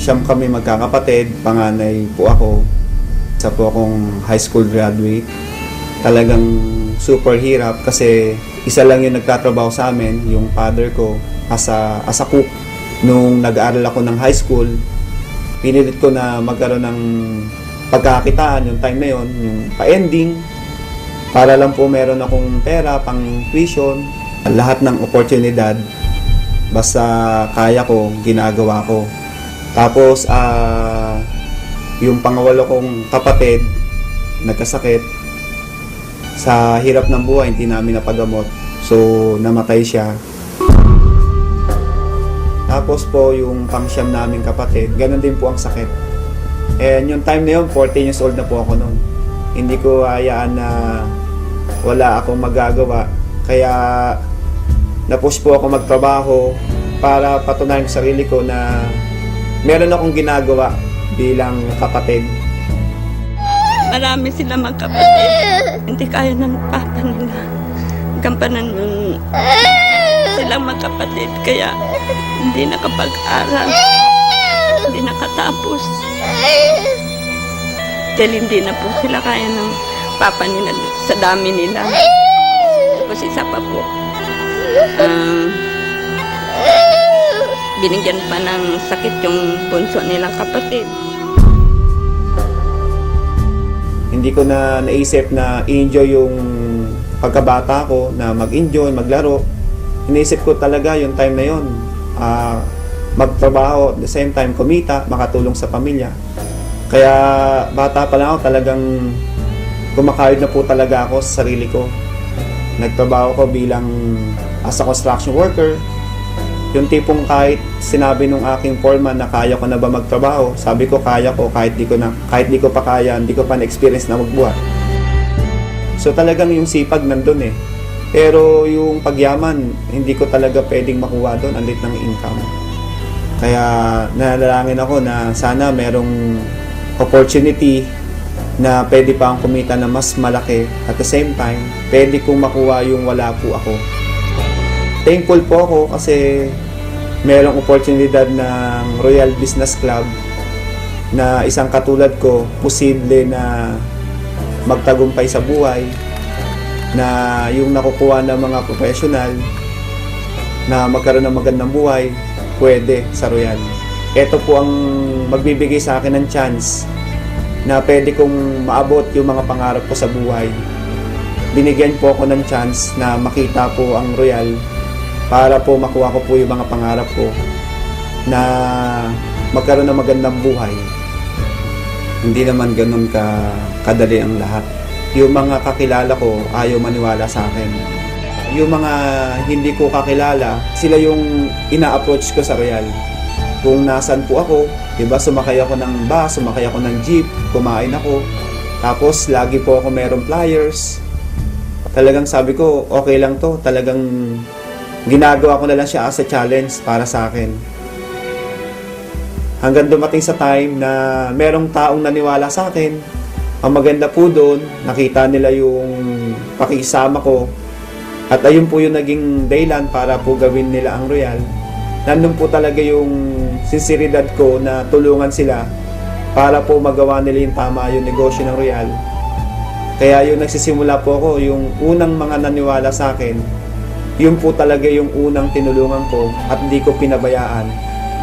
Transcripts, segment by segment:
Siyam kami magkakapatid, panganay po ako. Isa po akong high school graduate. Talagang super hirap kasi isa lang yung nagtatrabaho sa amin, yung father ko, as a cook. Nung nag-aaral ako ng high school, pinilit ko na magkaroon ng pagkakitaan yung time na yon, yung pa-ending, para lang po meron akong pera, pang tuition, lahat ng oportunidad, basta kaya ko, ginagawa ko. Tapos, yung pangawalo kong kapatid, nagkasakit, sa hirap ng buhay, hindi namin napagamot. So, namatay siya. Tapos po, yung pangsyam naming kapatid, ganun din po ang sakit. And yung time na yun, 14 years old na po ako noon. Hindi ko hayaan na wala akong magagawa. Kaya, na-push po ako magtrabaho para patunayan sa sarili ko na meron akong ginagawa bilang kapatid. Marami sila magkapatid. Hindi kaya ng papa nila. Gampanan yung silang magkapatid. Kaya hindi nakapag-aral. Hindi nakatapos. Dahil hindi na po sila kaya ng papa nila sa dami nila. Tapos isa pa po. Binigyan pa ng sakit yung bunso nilang kapatid. Hindi ko na naisip na i-enjoy yung pagkabata ko, na mag-enjoy, maglaro. Iniisip ko talaga yung time na yun, magtrabaho, at the same time kumita, makatulong sa pamilya. Kaya bata pa lang ako, talagang kumakayod na po talaga ako sa sarili ko. Nagtrabaho ko bilang as a construction worker. Yung tipong kahit sinabi nung aking foreman na kaya ko na ba magtrabaho, sabi ko kaya ko, kahit di ko pa kaya, hindi ko pa na-experience na magbuhat. So talagang yung sipag nandun eh. Pero yung pagyaman, hindi ko talaga pwedeng makuha doon, ang liit ng income. Kaya nanalangin ako na sana merong opportunity na pwede pa akong kumita na mas malaki. At the same time, pwede kong makuha yung wala po ako. Thankful po ako kasi merong oportunidad ng Royal Business Club na isang katulad ko, posible na magtagumpay sa buhay, na yung nakukuha ng mga professional na magkaroon ng magandang buhay, pwede sa Royal. Ito po ang magbibigay sa akin ng chance na pwede kong maabot yung mga pangarap ko sa buhay. Binigyan po ako ng chance na makita po ang Royal para po makuha ko po yung mga pangarap ko na magkaroon ng magandang buhay. Hindi naman ganun kadali ang lahat. Yung mga kakilala ko ayaw maniwala sa akin. Yung mga hindi ko kakilala, sila yung ina-approach ko sa Royal. Kung nasan po ako, diba, sumakay ako ng bus, sumakay ako ng jeep, kumain ako. Tapos lagi po ako merong flyers. Talagang sabi ko, okay lang to. Talagang ginagawa ko na lang siya as a challenge para sa akin. Hanggang dumating sa time na merong taong naniwala sa akin. Ang maganda po doon, nakita nila yung pakisama ko. At ayun po yung naging dahilan para po gawin nila ang Royal. Nandun po talaga yung sinseridad ko na tulungan sila para po magawa nila yung tama yung negosyo ng Royal. Kaya yung nagsisimula po ako, yung unang mga naniwala sa akin, yun po talaga yung unang tinulungan ko at hindi ko pinabayaan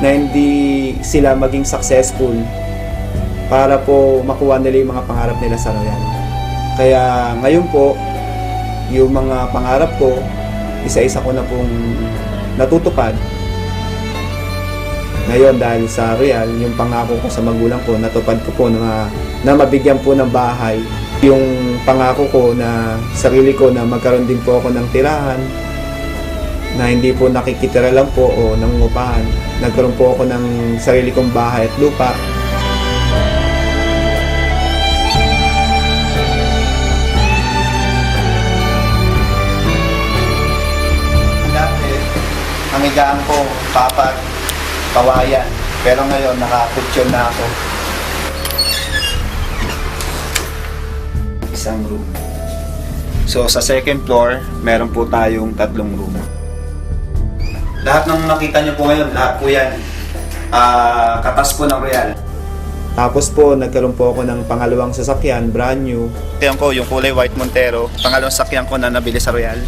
na hindi sila maging successful para po makuha nila yung mga pangarap nila sa Royal. Kaya ngayon po, yung mga pangarap ko, isa-isa ko na pong natutupad. Ngayon dahil sa Royal, yung pangako ko sa magulang ko, natupad ko po na mabigyan po ng bahay. Yung pangako ko na sarili ko na magkaroon din po ako ng tirahan, na hindi po nakikitira lang po o nangungupahan. Nagkaroon po ako ng sarili kong bahay at lupa. Dati, ang higaan ko, papat, kawayan. Pero ngayon, nakakutsyon na ako. Isang room. So, sa second floor, meron po tayong 3 room. Lahat ng nakita niyo po ngayon, lahat po yan katas po ng Royal. Tapos po, nagkaroon po ako ng pangalawang sasakyan, brand new. Ito ko, yung kulay white Montero. Pangalawang sasakyan ko na nabili sa Royal.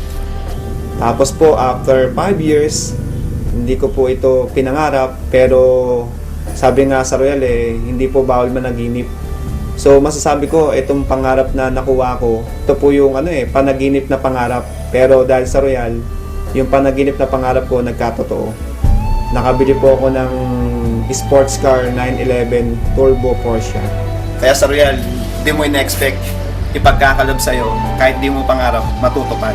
Tapos po, after 5 years, hindi ko po ito pinangarap. Pero sabi nga sa Royal hindi po bawal managinip. So masasabi ko, itong pangarap na nakuha ko, ito po yung panaginip na pangarap. Pero dahil sa Royal, yung panaginip na pangarap ko nagkatotoo. Nakabili po ako ng sports car 911 Turbo Porsche. Kaya sa Royal, hindi mo ina-expect ipagkakalob sa'yo kahit di mo pangarap matutupad.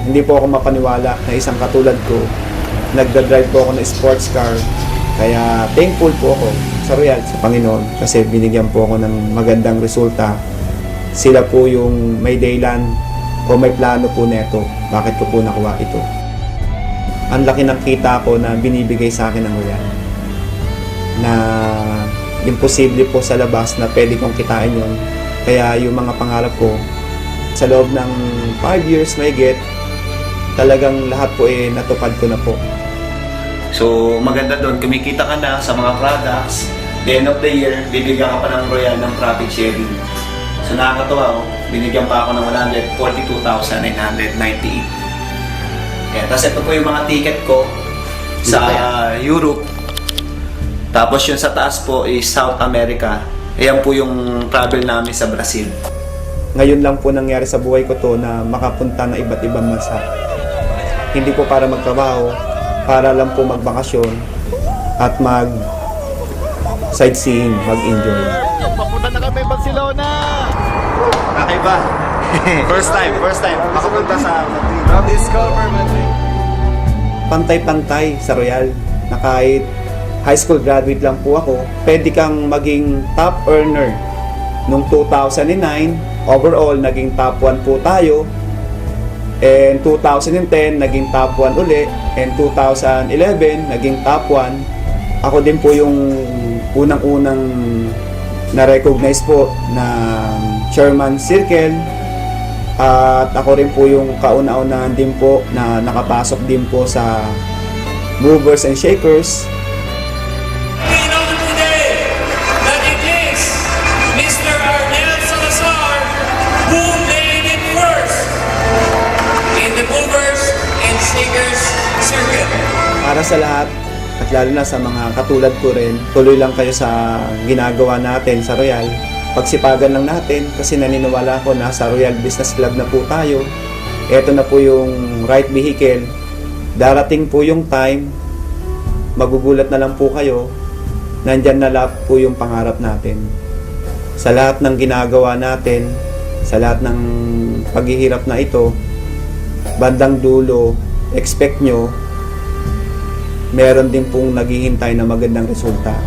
Hindi po ako mapaniwala na isang katulad ko, nagdadrive po ako ng sports car. Kaya thankful po ako sa Royal, sa Panginoon, kasi binigyan po ako ng magandang resulta. Sila po yung may daylan o may plano po neto. Bakit ko po nakuha ito? Ang laki ng kita ko na binibigay sa akin ng Royal. Na imposible po sa labas na pwede kong kitain yun. Kaya yung mga pangarap ko, sa loob ng 5 years may get, talagang lahat po natupad ko na po. So maganda doon, kumikita ka na sa mga products. The end of the year, bibigyan ka pa ng Royal ng profit sharing. So nakakatawa, binigyan pa ako ng 142,998. Yeah, tapos ito po yung mga ticket ko sa Europe. Tapos yung sa taas po is South America. Ayan po yung travel namin sa Brazil. Ngayon lang po nangyari sa buhay ko to na makapunta na iba't ibang bansa. Hindi po para magtrabaho, para lang po magbakasyon at sightseeing, mag-enjoy. Papunta na kami Barcelona! Okay ba? First time makapunta sa Madrid. Discover Madrid. Pantay-pantay sa Royal na kahit high school graduate lang po ako, pwede kang maging top earner. Noong 2009, overall, naging top 1 po tayo. And 2010, naging top 1 uli. And 2011, naging top 1. Ako din po yung unang-unang na-recognize po na Chairman Circle. At ako rin po yung kauna-unahan din po na nakapasok din po sa Movers and Shakers. We know today that it is Mr. Arnel Salazar who made it first in the Movers and Shakers circuit. Para sa lahat, at lalo na sa mga katulad ko rin, tuloy lang kayo sa ginagawa natin sa Royal. Pagsipagan lang natin kasi naniniwala ko na sa Royal Business Club na po tayo. Ito na po yung right vehicle. Darating po yung time, magugulat na lang po kayo, nandyan na lahat po yung pangarap natin. Sa lahat ng ginagawa natin, sa lahat ng paghihirap na ito, bandang dulo, expect nyo, meron din pong naghihintay na magandang resulta.